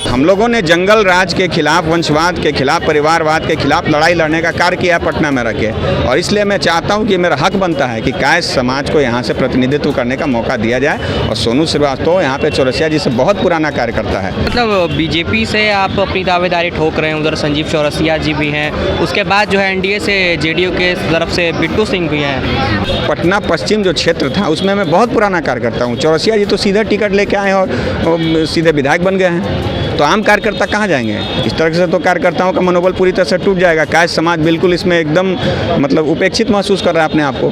हम लोगों ने जंगल राज के खिलाफ, वंशवाद के खिलाफ, परिवारवाद के खिलाफ लड़ाई लड़ने का कार्य किया पटना में रखे, और इसलिए मैं चाहता हूं कि मेरा हक बनता है कि कायस्थ समाज को यहां से प्रतिनिधित्व करने का मौका दिया जाए। और सोनू श्रीवास्तव यहां पे चौरसिया जी से बहुत पुराना कार्य करता है। मतलब बीजेपी से आप अपनी दावेदारी ठोक रहे हैं, उधर संजीव चौरसिया जी भी हैं, उसके बाद जो है एनडीए से जेडीयू के तरफ से बिट्टू सिंह भी हैं। पटना पश्चिम जो क्षेत्र था उसमें मैं बहुत पुराना कार्य करता हूँ। चौरसिया जी तो सीधा टिकट लेके आए और सीधे विधायक बन गए हैं, तो आम कार्यकर्ता कहाँ जाएंगे? इस तरह से तो कार्यकर्ताओं का मनोबल पूरी तरह से टूट जाएगा। कायस्थ समाज बिल्कुल इसमें एकदम मतलब उपेक्षित महसूस कर रहा है अपने आप को।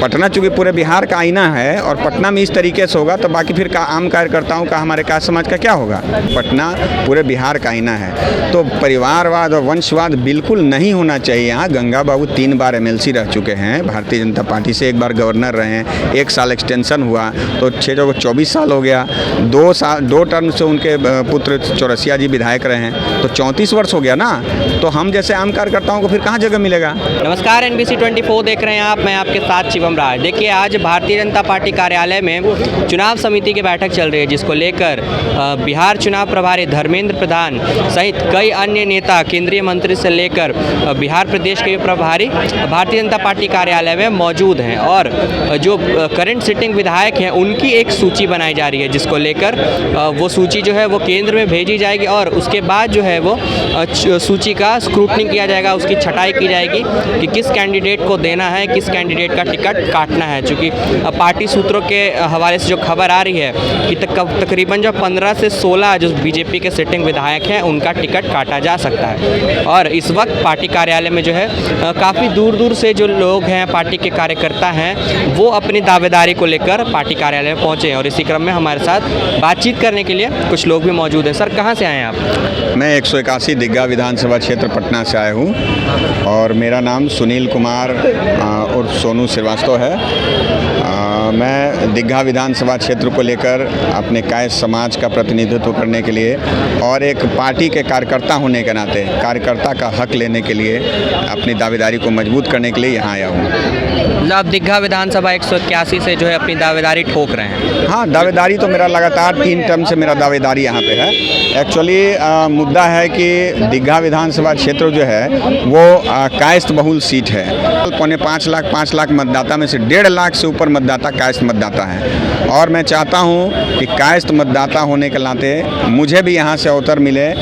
पटना चूँकि पूरे बिहार का आईना है और पटना में इस तरीके से होगा तो बाकी फिर आम कार्यकर्ताओं का, हमारे कायस्थ समाज का क्या होगा? पटना पूरे बिहार का आईना है, तो परिवारवाद और वंशवाद बिल्कुल नहीं होना चाहिए यहाँ। गंगा बाबू 3 बार MLC रह चुके हैं भारतीय जनता पार्टी से, 1 बार गवर्नर रहे हैं, 1 साल एक्सटेंशन हुआ तो 24 साल हो गया। 2 टर्म से उनके पुत्र चौरसिया जी विधायक रहे हैं, तो 34 वर्ष हो गया ना। तो हम जैसे आम कार्यकर्ताओं को फिर कहाँ जगह मिलेगा? नमस्कार, NBC 24 देख रहे हैं आप, मैं आपके साथ शिवम राज। देखिए, आज भारतीय जनता पार्टी कार्यालय में चुनाव समिति की बैठक चल रही है, जिसको लेकर बिहार चुनाव प्रभारी धर्मेंद्र प्रधान सहित कई अन्य नेता, केंद्रीय मंत्री से लेकर बिहार प्रदेश के प्रभारी भारतीय जनता पार्टी कार्यालय में मौजूद हैं। और जो करंट सिटिंग विधायक हैं उनकी एक सूची बनाई जा रही है, जिसको लेकर वो सूची जो है वो केंद्र में भेजी जाएगी और उसके बाद जो है वो सूची का स्क्रूटनी किया जाएगा, उसकी छटाई की जाएगी कि किस कैंडिडेट को देना है, किस कैंडिडेट का टिकट काटना है। चूँकि पार्टी सूत्रों के हवाले से जो खबर आ रही है कि तकरीबन जो 15 से 16 जो बीजेपी के सिटिंग विधायक हैं उनका टिकट काटा जा सकता है। और इस वक्त पार्टी कार्यालय में जो है काफ़ी दूर दूर से जो लोग हैं, पार्टी के कार्यकर्ता हैं, वो अपनी दावेदारी को लेकर पार्टी कार्यालय में पहुँचे हैं। और इसी क्रम में हमारे साथ बातचीत करने के लिए कुछ लोग भी मौजूद हैं। सर, कहाँ से आए हैं आप? मैं 181 दिग्गा विधानसभा क्षेत्र पटना से आया हूँ और मेरा नाम सुनील कुमार और सोनू श्रीवास्तव है। मैं दिग्गा विधानसभा क्षेत्र को लेकर अपने कायस्थ समाज का प्रतिनिधित्व करने के लिए और एक पार्टी के कार्यकर्ता होने के नाते कार्यकर्ता का हक लेने के लिए अपनी दावेदारी को मजबूत करने के लिए यहाँ आया हूँ। आप दिग्गा विधानसभा 181 से जो है अपनी दावेदारी ठोक रहे हैं? हाँ, दावेदारी तो मेरा लगातार 3 टर्म से मेरा दावेदारी यहाँ पे है। एक्चुअली मुद्दा है कि दिग्गा विधानसभा क्षेत्र जो है वो कायस्थ बहुल सीट है। 5 लाख मतदाता में से 1.5 लाख से ऊपर मतदाता कायस्थ मतदाता है, और मैं चाहता हूँ कि कायस्थ मतदाता होने के नाते मुझे भी यहाँ से अवसर मिले।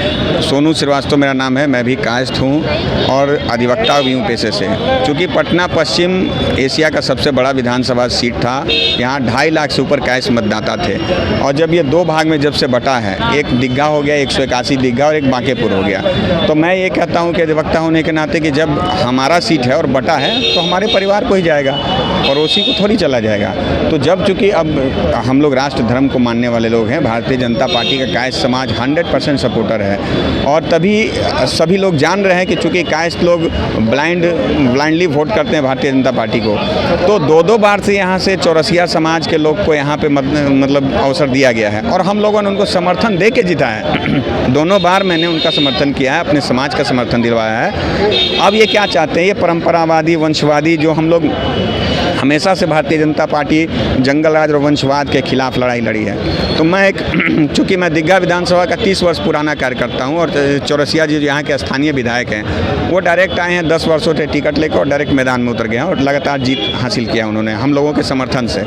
सोनू श्रीवास्तव मेरा नाम है, मैं भी कायस्थ हूँ और अधिवक्ता भी हूँ पेशे से। चूँकि पटना पश्चिम एशिया का सबसे बड़ा विधानसभा सीट था, यहाँ 2.5 लाख से ऊपर कायस्थ मतदाता थे, और जब ये 2 भाग में जब से बटा है, एक दिग्गा हो गया, 181 दिग्गा और एक बांकेपुर हो गया, तो मैं ये कहता हूँ कि अधिवक्ता होने के नाते कि जब हमारा सीट है और बटा है तो हमारे परिवार को ही जाएगा, पड़ोसी को थोड़ी चला जाएगा। तो जब चूँकि अब हम लोग राष्ट्र धर्म को मानने वाले लोग हैं, भारतीय जनता पार्टी का कायस्थ समाज 100% सपोर्टर है, और तभी सभी लोग जान रहे हैं कि चूँकि कायस्थ लोग ब्लाइंडली वोट करते हैं भारतीय जनता पार्टी को, तो 2 बार से यहाँ से चौरसिया समाज के लोग को यहाँ पे मतलब अवसर दिया गया है और हम लोगों ने उनको समर्थन दे के जीता है। दोनों बार मैंने उनका समर्थन किया है, अपने समाज का समर्थन दिलवाया है। अब ये क्या चाहते हैं? ये परंपरावादी, वंशवादी, जो हम लोग हमेशा से भारतीय जनता पार्टी जंगल राज और वंशवाद के खिलाफ लड़ाई लड़ी है। तो मैं चूँकि मैं दिग्गा विधानसभा का 30 वर्ष पुराना कार्यकर्ता हूँ, और चौरसिया जी जो यहाँ के स्थानीय विधायक हैं वो डायरेक्ट आए हैं 10 वर्षों से टिकट लेकर और डायरेक्ट मैदान में उतर गए हैं और लगातार जीत हासिल किया उन्होंने हम लोगों के समर्थन से।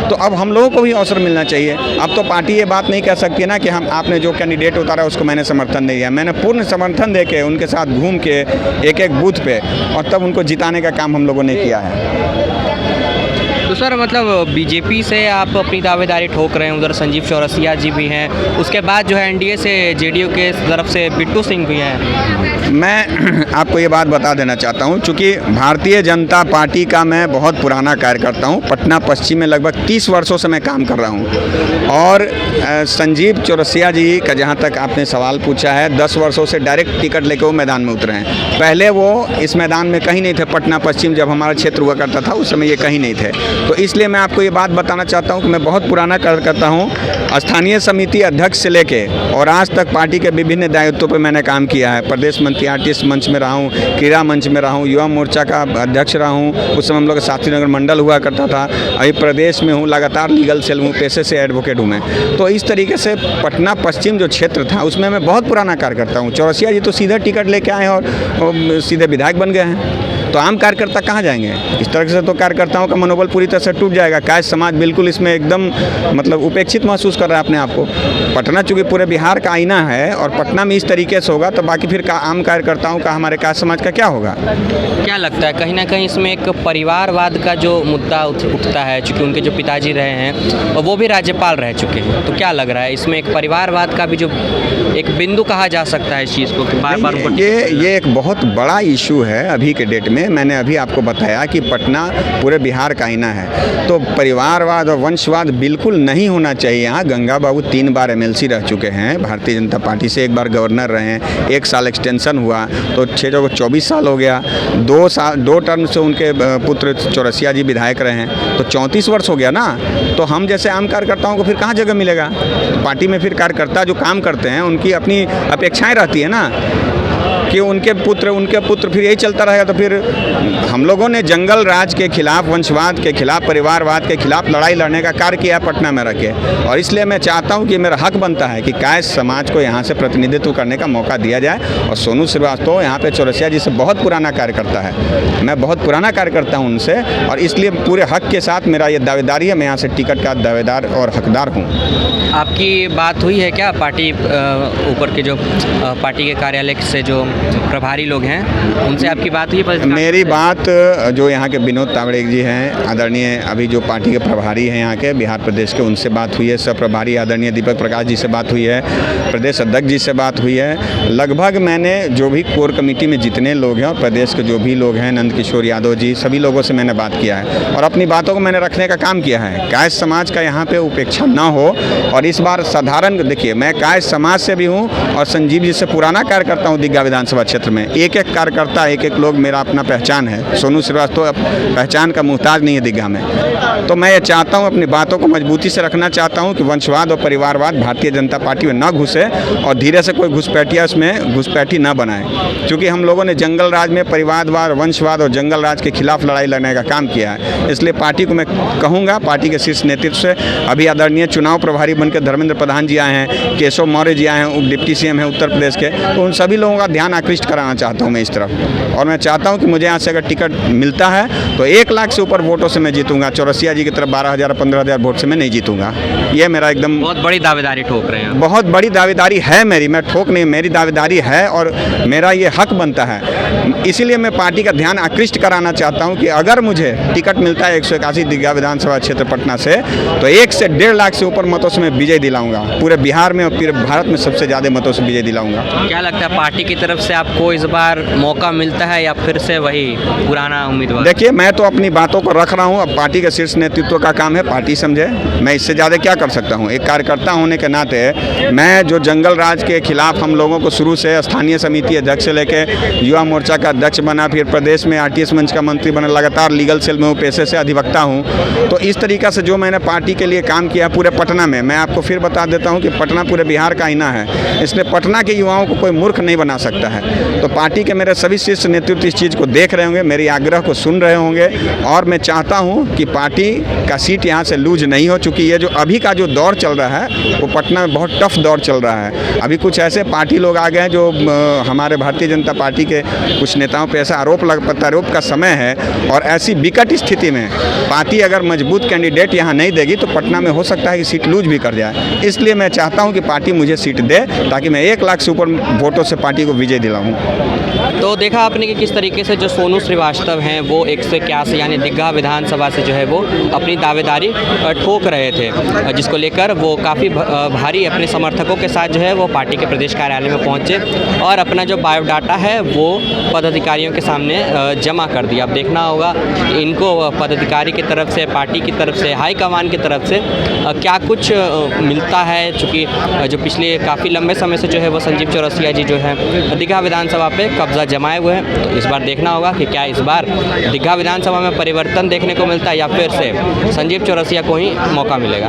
तो अब हम लोगों को भी अवसर मिलना चाहिए। अब तो पार्टी ये बात नहीं कह सकती ना कि हम आपने जो कैंडिडेट उतारा उसको मैंने समर्थन नहीं दिया। मैंने पूर्ण समर्थन दे के उनके साथ घूम के एक बूथ पे और तब उनको जिताने का काम हम लोगों ने किया है। तो सर, मतलब बीजेपी से आप अपनी दावेदारी ठोक रहे हैं, उधर संजीव चौरसिया जी भी हैं, उसके बाद जो है एनडीए से जेडीयू के तरफ से बिट्टू सिंह भी हैं। मैं आपको ये बात बता देना चाहता हूँ, चूँकि भारतीय जनता पार्टी का मैं बहुत पुराना कार्यकर्ता हूँ। पटना पश्चिम में लगभग 30 वर्षों से मैं काम कर रहा हूँ, और संजीव चौरसिया जी का जहाँ तक आपने सवाल पूछा है, 10 वर्षों से डायरेक्ट टिकट लेकर वो मैदान में उतरे हैं। पहले वो इस मैदान में कहीं नहीं थे। पटना पश्चिम जब हमारा क्षेत्र हुआ करता था उस समय ये कहीं नहीं थे। तो इसलिए मैं आपको ये बात बताना चाहता हूँ कि मैं बहुत पुराना कार्यकर्ता हूँ। स्थानीय समिति अध्यक्ष से लेके और आज तक पार्टी के विभिन्न दायित्वों पर मैंने काम किया है। प्रदेश मंत्री आर्टिस्ट मंच में रहा हूँ, क्रीड़ा मंच में रहा हूँ, युवा मोर्चा का अध्यक्ष रहा हूँ, उस समय हम लोग शास्त्री नगर मंडल हुआ करता था। अभी प्रदेश में हूँ, लगातार लीगल सेल हूँ, पेशे से एडवोकेट हूँ मैं। तो इस तरीके से पटना पश्चिम जो क्षेत्र था उसमें मैं बहुत पुराना कार्यकर्ता हूँ। चौरसिया जी तो सीधे टिकट लेके आए और सीधे विधायक बन गए हैं। तो आम कार्यकर्ता कहाँ जाएंगे? इस तरह से तो कार्यकर्ताओं का मनोबल पूरी तरह से टूट जाएगा। कायस्थ समाज बिल्कुल इसमें एकदम मतलब उपेक्षित महसूस कर रहा है अपने आप को। पटना चूँकि पूरे बिहार का आईना है और पटना में इस तरीके से होगा तो बाकी फिर आम कार्यकर्ताओं का, हमारे कायस्थ समाज का क्या होगा? क्या लगता है कहीं ना कहीं इसमें एक परिवारवाद का जो मुद्दा उठता है, चूँकि उनके जो पिताजी रहे हैं और वो भी राज्यपाल रह चुके हैं, तो क्या लग रहा है इसमें एक परिवारवाद का भी जो एक बिंदु कहा जा सकता है इस चीज़ को कि बार बार ये एक बहुत बड़ा इशू है अभी के डेट में। मैंने अभी आपको बताया कि पटना पूरे बिहार का आईना है, तो परिवारवाद और वंशवाद बिल्कुल नहीं होना चाहिए यहाँ। गंगा बाबू 3 बार एमएलसी रह चुके हैं भारतीय जनता पार्टी से, 1 बार गवर्नर रहे हैं, 1 साल एक्सटेंशन हुआ तो 24 साल हो गया। 2 टर्म से उनके पुत्र चौरसिया जी विधायक रहे हैं, तो 34 वर्ष हो गया ना। तो हम जैसे आम कार्यकर्ताओं को फिर कहाँ जगह मिलेगा पार्टी में? फिर कार्यकर्ता जो काम करते हैं उनकी अपनी अपेक्षाएं रहती है ना कि उनके पुत्र फिर यही चलता रहेगा। तो फिर हम लोगों ने जंगल राज के खिलाफ, वंशवाद के खिलाफ, परिवारवाद के खिलाफ लड़ाई लड़ने का कार्य किया पटना में रखे, और इसलिए मैं चाहता हूं कि मेरा हक बनता है कि कायस्थ समाज को यहां से प्रतिनिधित्व करने का मौका दिया जाए। और सोनू श्रीवास्तव यहाँ पे चौरसिया जी से बहुत पुराना कार्यकर्ता है, मैं बहुत पुराना कार्यकर्ता हूँ उनसे, और इसलिए पूरे हक के साथ मेरा ये दावेदारी है, मैं यहाँ से टिकट का दावेदार और हकदार हूँ। आपकी बात हुई है क्या पार्टी ऊपर के जो पार्टी के कार्यालय से जो प्रभारी लोग हैं उनसे आपकी बात हुई? मेरी बात जो यहाँ के विनोद तावड़े जी हैं, आदरणीय अभी जो पार्टी के प्रभारी हैं यहाँ के बिहार प्रदेश के, उनसे बात हुई है। सब प्रभारी आदरणीय दीपक प्रकाश जी से बात हुई है, प्रदेश अध्यक्ष जी से बात हुई है। लगभग मैंने जो भी कोर कमेटी में जितने लोग हैं और प्रदेश के जो भी लोग हैं, नंद किशोर यादव जी, सभी लोगों से मैंने बात किया है और अपनी बातों को मैंने रखने का काम किया है। कायस्थ समाज का यहाँ पे उपेक्षा ना हो। और इस बार साधारण देखिए, मैं कायस्थ समाज से भी हूँ और संजीव जी से पुराना कार्यकर्ता हूँ दीघा विधानसभा क्षेत्र में। एक कार्यकर्ता, एक लोग मेरा अपना पहचान है। सोनू श्रीवास्तव पहचान का मुहताज नहीं है दीघा में। तो मैं ये चाहता हूँ, अपनी बातों को मजबूती से रखना चाहता हूँ कि वंशवाद और परिवारवाद भारतीय जनता पार्टी में न घुसे और धीरे से कोई घुसपैठिया उसमें घुसपैठी न बनाए, क्योंकि हम लोगों ने जंगल राज में परिवारवाद, वंशवाद और जंगल राज के खिलाफ लड़ाई लड़ने का काम किया है। इसलिए पार्टी को मैं कहूँगा, पार्टी के शीर्ष नेतृत्व से अभी आदरणीय चुनाव प्रभारी बनकर धर्मेंद्र प्रधान जी आए हैं, केशव मौर्य जी आए हैं, उप डिप्टी सीएम हैं उत्तर प्रदेश के, तो उन सभी लोगों का ध्यान आकृष्ट कराना चाहता हूँ मैं इस तरफ। और मैं चाहता हूँ कि मुझे यहाँ से अगर टिकट मिलता है तो 1 लाख से ऊपर वोटों से मैं जीतूंगा। चौरसिया जी की तरफ 12,000 15,000 वोट से मैं नहीं जीतूंगा। ये मेरा एकदम बहुत बड़ी दावेदारी ठोक रहे हैं। बहुत बड़ी दावेदारी है मेरी, मैं ठोक नहीं, मेरी दावेदारी है और मेरा ये हक बनता है। इसीलिए मैं पार्टी का ध्यान आकृष्ट कराना चाहता हूँ कि अगर मुझे टिकट मिलता है 181 दीघा विधानसभा क्षेत्र पटना से, तो 1 से 1.5 लाख से ऊपर मतों से मैं विजय दिलाऊंगा। पूरे बिहार में और पूरे भारत में सबसे ज़्यादा मतों से विजय दिलाऊंगा। क्या लगता है पार्टी की तरफ से आपको इस बार मौका मिलता है या फिर से वही पुराना उम्मीदवार? देखिए, मैं तो अपनी बातों को रख रहा हूँ, अब पार्टी के शीर्ष नेतृत्व का काम है, पार्टी समझे। मैं इससे ज़्यादा क्या कर सकता हूँ? एक कार्यकर्ता होने के नाते मैं जो जंगल राज के खिलाफ हम लोगों को शुरू से स्थानीय समिति अध्यक्ष से लेके युवा मोर्चा का अध्यक्ष बना, फिर प्रदेश में आरटीएस मंच का मंत्री बना, लगातार लीगल सेल में हूँ, पेशे से अधिवक्ता हूँ। तो इस तरीक़ा से जो मैंने पार्टी के लिए काम किया पूरे पटना में, मैं आपको फिर बता देता हूँ कि पटना पूरे बिहार का आईना है, इसलिए पटना के युवाओं को कोई मूर्ख नहीं बना सकता है। तो पार्टी के मेरे सभी शीर्ष नेतृत्व इस चीज़ को देख रहे होंगे, मेरी आग्रह को सुन रहे होंगे, और मैं चाहता हूँ कि पार्टी का सीट यहाँ से लूज नहीं हो। चूँकि ये जो अभी का जो दौर चल रहा है वो पटना में बहुत टफ दौर चल रहा है। अभी कुछ ऐसे पार्टी लोग आ गए हैं जो हमारे भारतीय जनता पार्टी के कुछ नेताओं पे ऐसा प्रत्यारोप का समय है, और ऐसी विकट स्थिति में पार्टी अगर मजबूत कैंडिडेट यहाँ नहीं देगी तो पटना में हो सकता है कि सीट लूज भी कर जाए। इसलिए मैं चाहता हूँ कि पार्टी मुझे सीट दे ताकि मैं 1 लाख से ऊपर वोटों से पार्टी को विजय दिलाऊँ। तो देखा आपने कि किस तरीके से जो सोनू श्रीवास्तव हैं वो 181 यानी दीघा विधानसभा से जो है वो अपनी दावेदारी ठोक रहे थे, जिसको लेकर वो काफ़ी भारी अपने समर्थकों के साथ जो है वो पार्टी के प्रदेश कार्यालय में पहुंचे और अपना जो बायोडाटा है वो पदाधिकारियों के सामने जमा कर दिया। अब देखना होगा इनको पदाधिकारी की तरफ से, पार्टी की तरफ से, हाईकमान की तरफ से क्या कुछ मिलता है, चूँकि जो पिछले काफ़ी लंबे समय से जो है वो संजीव चौरसिया जी जो है दीघा दीघा विधानसभा पे कब्जा जमाए हुए हैं। तो इस बार देखना होगा कि क्या इस बार दीघा विधानसभा में परिवर्तन देखने को मिलता है या फिर से संजीव चौरसिया को ही मौका मिलेगा।